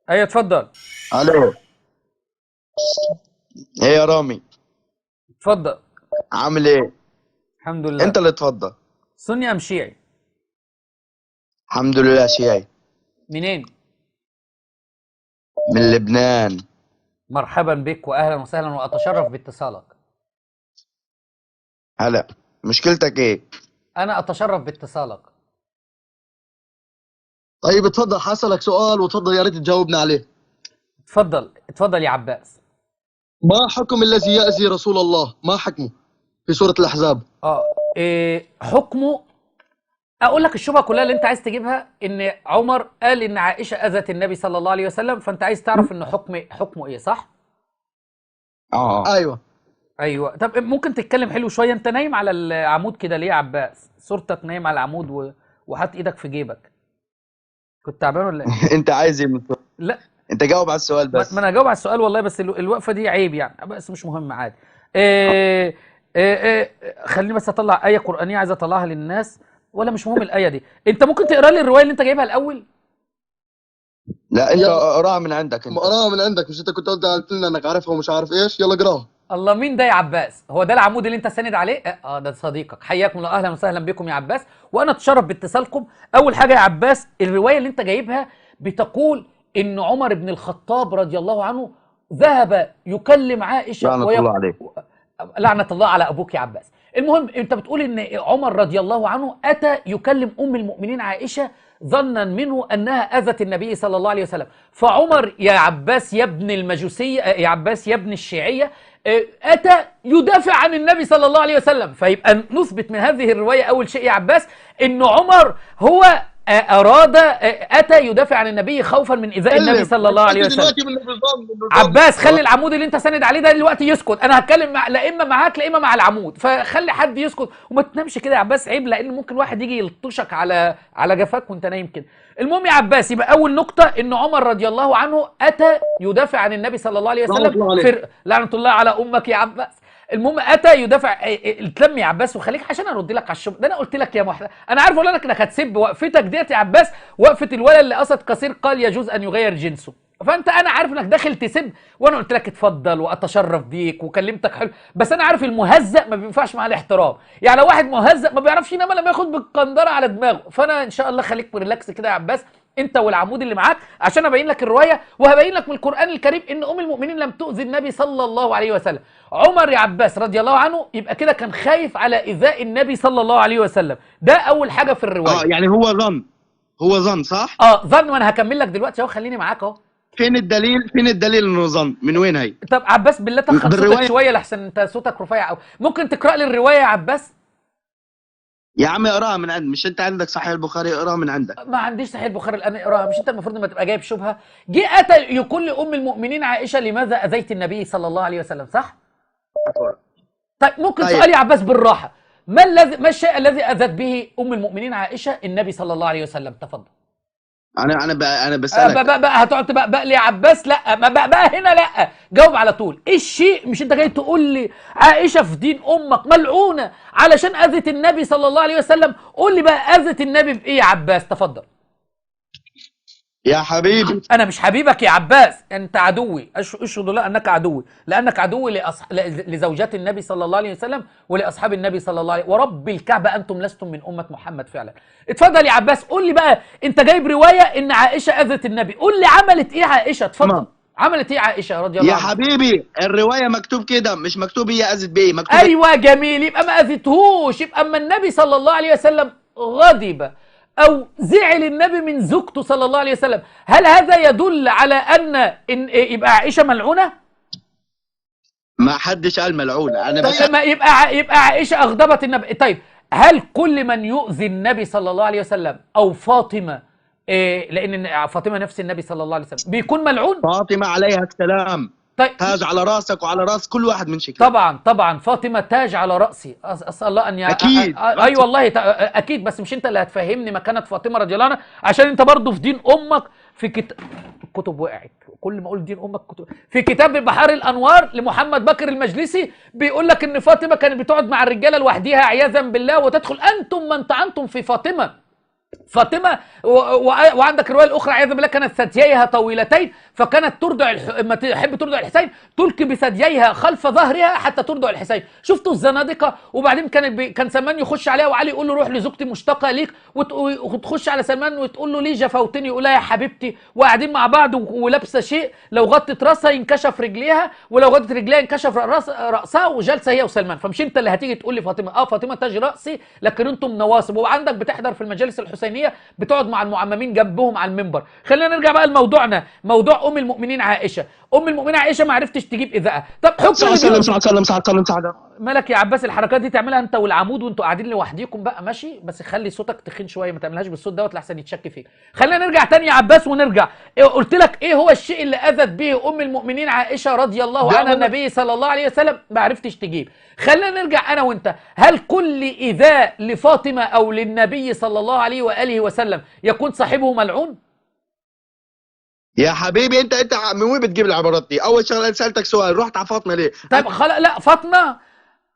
ايوه اتفضل. الو. ايه يا رامي؟ اتفضل. عامل ايه؟ الحمد لله. انت اللي اتفضل. سني ام شيعي؟ الحمد لله شيعي. منين؟ من لبنان. مرحبا بك واهلا وسهلا واتشرف باتصالك. هلا. مشكلتك ايه؟ انا اتشرف باتصالك. طيب اتفضل، حسألك سؤال وتفضل يا ريت تجاوبنا عليه. اتفضل اتفضل يا عباس. ما حكم الذي يأذي رسول الله؟ ما حكمه في سورة الأحزاب؟ حكمه. اقول لك الشبهه كلها اللي انت عايز تجيبها، ان عمر قال ان عائشه اذت النبي صلى الله عليه وسلم، فانت عايز تعرف ان حكمه ايه، صح؟ أيوة. ايوه. طب ممكن تتكلم حلو شويه؟ انت نايم على العمود كده ليه يا عباس؟ صورتك نايم على العمود وحاط ايدك في جيبك. كنت تعبان ولا ايه؟ انت عايز ايه من السؤال؟ لا. انت جاوب على السؤال ما بس. انا هجاوب على السؤال والله، بس الوقفه دي عيب يعني، بس مش مهم عادي. إيه خليني بس اطلع ايه قرانيه عايز اطلعها للناس، ولا مش مهم الايه دي؟ انت ممكن تقرا لي الروايه اللي انت جايبها الاول؟ لا انت يلا اقراها من عندك انت. اقراها من عندك، مش انت كنت قلت لنا انك عارفها ومش عارف ايش؟ يلا اقراها. الله، مين ده يا عباس؟ هو ده العمود اللي انت ساند عليه؟ ده صديقك. حياكم الله، اهلا وسهلا بكم يا عباس، وانا اتشرف باتصالكم. اول حاجه يا عباس، الروايه اللي انت جايبها بتقول ان عمر بن الخطاب رضي الله عنه ذهب يكلم عائشه لعنة الله عليك. لعنه الله على ابوك يا عباس. المهم انت بتقول ان عمر رضي الله عنه اتى يكلم ام المؤمنين عائشه ظنا منه انها اذت النبي صلى الله عليه وسلم، فعمر يا عباس يا ابن المجوسيه، يا عباس يا ابن الشيعيه، اتى يدافع عن النبي صلى الله عليه وسلم. فيبقى نثبت من هذه الروايه اول شيء يا عباس ان عمر هو اتى يدافع عن النبي خوفا من ايذاء النبي صلى الله عليه انت وسلم. دلوقتي من النظام عباس خلي العمود اللي انت ساند عليه ده دلوقتي يسكت، انا هتكلم لا اما معاك لا اما مع العمود، فخلي حد يسكت وما تنامش كده يا عباس، عيب، لان ممكن واحد يجي يلطشك على جفاك وانت نايم كده. المهم يا عباس، يبقى اول نقطه ان عمر رضي الله عنه اتى يدافع عن النبي صلى الله عليه لعنة وسلم الله عليك. لعنه الله على امك يا عباس. المهم اتى يدافع. اتلم يا عباس وخليك عشان ارد لك على الشبهه ده. انا قلت لك يا محمد، انا عارف اقول لك انك هتسب وقفتك ديت يا عباس، وقفه الولد اللي قصد قصير قال يجوز ان يغير جنسه، فانت انا عارف انك داخل تسب، وانا قلت لك اتفضل واتشرف بيك وكلمتك حلو، بس انا عارف المهزأ ما بينفعش معاه الاحترام، يعني لو واحد مهزأ ما بيعرفش ينام لما ياخد بالقندره على دماغه، فانا ان شاء الله خليك ريلاكس كده يا عباس انت والعمود اللي معاك، عشان ابين لك الروايه وهبين لك من القران الكريم ان ام المؤمنين لم تؤذي النبي صلى الله عليه وسلم. عمر يا عباس رضي الله عنه يبقى كده كان خايف على ايذاء النبي صلى الله عليه وسلم، ده اول حاجه في الروايه. يعني هو ظن صح؟ ظن، وانا هكمل لك دلوقتي اهو، خليني معاك اهو. فين الدليل انه ظن؟ من وين هي؟ طب عباس بالله تخن صوتك بالروايه. شويه لحسن انت صوتك رفيع قوي، ممكن تقرا لي الروايه يا عباس؟ يا عم اقراها من عند، مش انت عندك صحيح البخاري؟ اقراها من عندك. ما عنديش صحيح البخاري الان اقراها، مش انت المفروض لما تبقى جايب شبهه جه اتى يقول لام المؤمنين عائشه لماذا اذيت النبي صلى الله عليه وسلم، صح؟ طيب ممكن طيب. سؤال يا عباس بالراحه، ما الشيء الذي اذت به ام المؤمنين عائشه النبي صلى الله عليه وسلم؟ تفضل. انا بسالك. بقى هتقعد تبقى لي يا عباس؟ لا، ما بقى هنا، لا جاوب على طول. ايه الشيء؟ مش انت جاي تقول لي عائشه في دين امك ملعونه علشان اذت النبي صلى الله عليه وسلم؟ قول لي بقى اذت النبي بايه يا عباس؟ تفضل. يا حبيبي. انا مش حبيبك يا عباس، انت عدوي، اشهد لا انك عدوي، لانك عدوي لزوجات النبي صلى الله عليه وسلم ولاصحاب النبي صلى الله عليه، ورب الكعبه انتم لستم من امه محمد فعلا. اتفضل يا عباس، قول لي بقى، انت جايب روايه ان عائشه اذت النبي، قول لي عملت ايه عائشه؟ اتفضل. عملت ايه عائشه رضي الله يا عنها؟ حبيبي الروايه مكتوب كده، مش مكتوب هي اذت بايه، مكتوب ايوه جميل، يبقى ما اذتهوش، يبقى اما النبي صلى الله عليه وسلم غضب او زعل النبي من زوجته صلى الله عليه وسلم، هل هذا يدل على ان يبقى عائشه ملعونه؟ ما حدش قال ملعونه، انا بس. طيب ما يبقى عائشه اغضبت النبي. طيب هل كل من يؤذي النبي صلى الله عليه وسلم او فاطمه، لان فاطمه نفس النبي صلى الله عليه وسلم، بيكون ملعون؟ فاطمه عليها السلام طيب تاج على راسك وعلى راس كل واحد من شكلك. طبعا فاطمه تاج على راسي، اسال الله ان اكيد. اي والله اكيد، بس مش انت اللي هتفهمني مكانه فاطمه رضي الله عنها، عشان انت برضه في دين امك في الكتب وقعت، كل ما اقول دين امك كتب، في كتاب بحار الانوار لمحمد بكر المجلسي بيقول لك ان فاطمه كانت بتقعد مع الرجاله لوحديها عياذا بالله وتدخل، انتم من طعنتم في فاطمه، فاطمه وعندك الروايه الاخرى عياذا بالله كانت ثدييها طويلتين فكانت ترضع لما تحب ترضع الحسين تلقي بثدييها خلف ظهرها حتى ترضع الحسين. شفتوا الزنادقه؟ وبعدين كان سلمان يخش عليها وعلي يقول له روح لزوجتي مشتاقه ليك، وتخش على سلمان وتقول له ليه جفوتني، يقول لها يا حبيبتي، وقاعدين مع بعض ولابسه شيء لو غطت راسها ينكشف رجليها ولو غطت رجليها ينكشف راسها، وجالسه هي وسلمان. فمش انت اللي هتيجي تقول لي فاطمه فاطمه تاج راسي لكن انتم نواصب. وعندك بتحضر في المجالس الحسينيه بتقعد مع المعممين جنبهم على المنبر. خلينا نرجع بقى لموضوعنا، موضوع ام المؤمنين عائشه. ام المؤمنين عائشه ما عرفتش تجيب اذاعه. طب حكم صلى مالك يا عباس؟ الحركات دي تعملها انت والعمود وانتوا قاعدين لوحديكم بقى ماشي، بس خلي صوتك تخين شويه، ما تعملهاش بالصوت دوت لحسن يتشك فيك. خلينا نرجع تاني يا عباس ونرجع. قلت لك ايه هو الشيء اللي اذت به ام المؤمنين عائشه رضي الله عنها النبي صلى الله عليه وسلم؟ ما عرفتش تجيب. خلينا نرجع انا وانت، هل كل ايذاء لفاطمه او للنبي صلى الله عليه واله وسلم يكون صاحبه ملعون؟ يا حبيبي انت من وين بتجيب العبارات دي؟ اول شغله سالتك سؤال، رحت على فاطمه ليه؟ طيب خلاص، لا فاطمه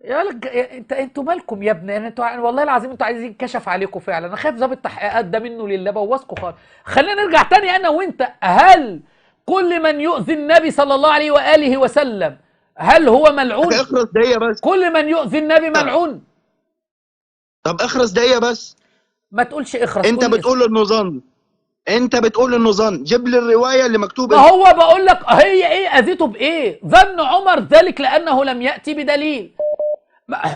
يا لك انتوا مالكم يا ابني؟ انتوا والله العظيم انتوا عايزين كشف عليكم فعلا. انا خايف ضابط تحقيقات ده منه لله بوظكم خالص. خلينا نرجع تاني انا وانت، هل كل من يؤذي النبي صلى الله عليه واله وسلم هل هو ملعون؟ اخرس دقيقه بس. كل من يؤذي النبي ملعون. طب اخرس دقيقه بس. ما تقولش اخرس. انت بتقول انه ظن، انت بتقول انه ظن، جيب لي الروايه اللي مكتوبه. ما هو بقول لك هي ايه اذيته بايه؟ ظن عمر ذلك لانه لم ياتي بدليل.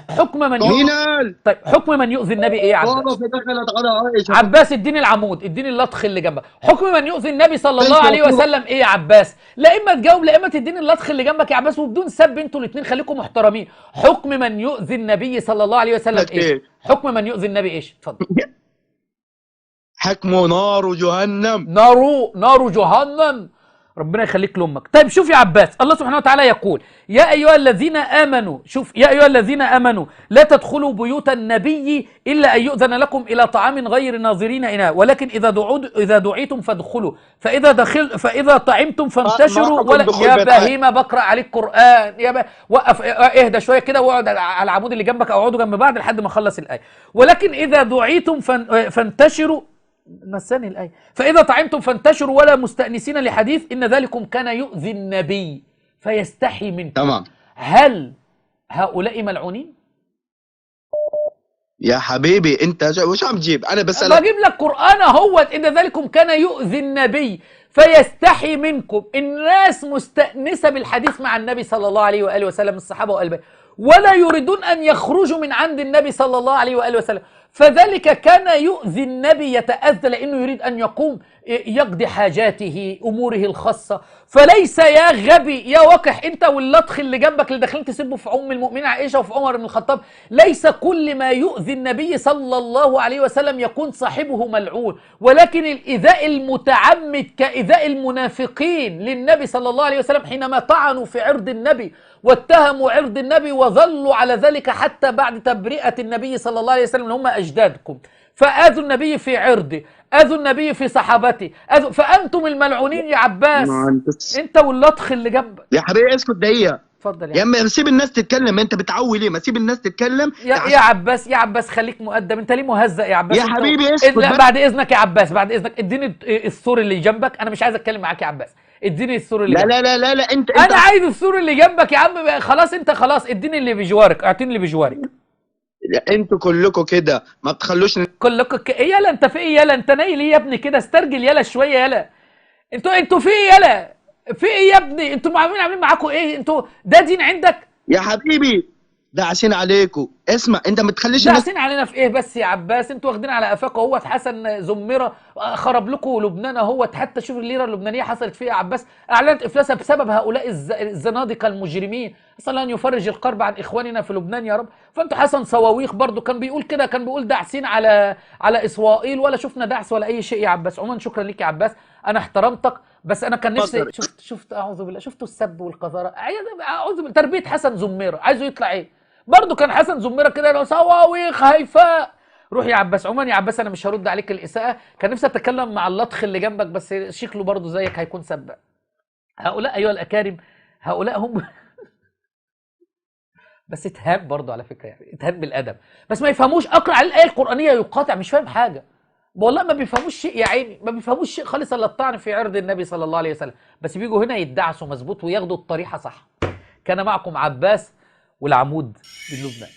حكم من يؤذي. طيب حكم من يؤذي النبي ايه يا عباس؟ دخلت على عائشه. عباس اديني العمود، اديني اللطخ اللي جنبك. حكم من يؤذي النبي صلى الله عليه وسلم ايه يا عباس؟ لا اما تجاوب لا اما تديني اللطخ اللي جنبك يا عباس، وبدون سب انتوا الاثنين خليكم محترمين. حكم من يؤذي النبي صلى الله عليه وسلم ايه؟ حكم من يؤذي النبي ايش؟ اتفضل. حكمه نار جهنم. نار جهنم. ربنا يخليك لامك. طيب شوف يا عباس، الله سبحانه وتعالى يقول يا ايها الذين امنوا، شوف يا ايها الذين امنوا لا تدخلوا بيوت النبي الا ان يؤذن لكم الى طعام غير ناظرين اناه ولكن اذا دعيتم فادخلوا فاذا طعمتم فانتشروا ولا يا بهيمه بقرا عليك قران يا وقف اهدى شويه كده واقعد على العمود اللي جنبك او اقعدوا جنب بعض لحد ما اخلص الايه. ولكن اذا دعيتم فانتشروا، نساني الآية، فإذا طعمتم فانتشروا ولا مستأنسين لحديث إن ذلكم كان يؤذي النبي فيستحي منكم. تمام. هل هؤلاء ملعونين؟ يا حبيبي انت وش عم تجيب؟ انا بسألك. بجيب لك قرآن اهوت إن ذلكم كان يؤذي النبي فيستحي منكم. الناس مستأنسة بالحديث مع النبي صلى الله عليه وآله وسلم، الصحابة وآله، ولا يريدون أن يخرجوا من عند النبي صلى الله عليه وآله وسلم، فذلك كان يؤذي النبي يتأذى لأنه يريد أن يقوم يقضي حاجاته أموره الخاصة. فليس يا غبي يا وقح أنت واللطخ اللي جنبك اللي داخلين تسبوا في أم المؤمنين عائشة وفي عمر بن الخطاب، ليس كل ما يؤذي النبي صلى الله عليه وسلم يكون صاحبه ملعون، ولكن الإيذاء المتعمد كإيذاء المنافقين للنبي صلى الله عليه وسلم حينما طعنوا في عرض النبي واتهموا عرض النبي وظلوا على ذلك حتى بعد تبرئة النبي صلى الله عليه وسلم اللي هم أجدادكم، فآذوا النبي في عرضه، آذوا النبي في صحابته، فأنتم الملعونين يا عباس. أنت واللطخ اللي جنبك. يا حبيبي اسكت دقيقة. اتفضل يا عم سيب الناس تتكلم، انت بتعوي ليه؟ ما سيب الناس تتكلم. يا عباس خليك مؤدب، انت ليه مهزأ يا عباس؟ يا حبيبي اسكت. لا بعد اذنك يا عباس، بعد اذنك اديني السور اللي جنبك، انا مش عايز اتكلم معاك يا عباس، اديني السور اللي جنبك. لا انت انا عايز السور اللي جنبك يا عم. خلاص انت خلاص اديني اللي بجوارك، اعطيني اللي بجوارك. انتوا كلكم كده ما تخلوش كلكم يلا انت في ايه يلا؟ انت نايل ايه يا ابني كده؟ استرجل يلا شويه يلا. انتوا في ايه يلا؟ في ايه يا ابني؟ انتوا عاملين معاكم ايه؟ انتوا ده دين عندك؟ يا حبيبي داعسين عليكم. اسمع انت ما تخليش داعسين علينا في ايه بس يا عباس؟ انتوا واخدين على قفاكم اهوت. حسن زمره خرب لكم لبنان اهوت، حتى شوف الليره اللبنانيه حصلت فيها يا عباس، اعلنت افلاسها بسبب هؤلاء الزنادقه المجرمين. اسال الله ان يفرج الكرب عن اخواننا في لبنان يا رب. فانتوا حسن صواويخ برضو كان بيقول كده، كان بيقول داعسين على اسرائيل، ولا شفنا دعس ولا اي شيء يا عباس. عموما شكرا لك يا عباس، انا احترمتك، بس انا كان نفسي شفت اعوذ بالله، شفتوا السب والقذاره، اعوذ بالله، تربيه حسن زميره عايزه يطلع ايه؟ برضه كان حسن زميره كده لو صواويخ هيفاء. روح يا عباس. عموما يا عباس انا مش هرد عليك الاساءه، كان نفسي اتكلم مع اللطخ اللي جنبك بس شكله برضه زيك هيكون سبق. هؤلاء ايها الاكارم، هؤلاء هم بس اتهام برضه على فكره، يعني اتهام بالادب، بس ما يفهموش. اقرا عليه الايه القرانيه يقاطع، مش فاهم حاجه. والله ما بيفهموش شيء يا عيني، ما بيفهموش شيء خالص الا الطعن في عرض النبي صلى الله عليه وسلم، بس بيجوا هنا يدعسوا مظبوط وياخدوا الطريحه صح. كان معكم عباس والعمود من لبنان.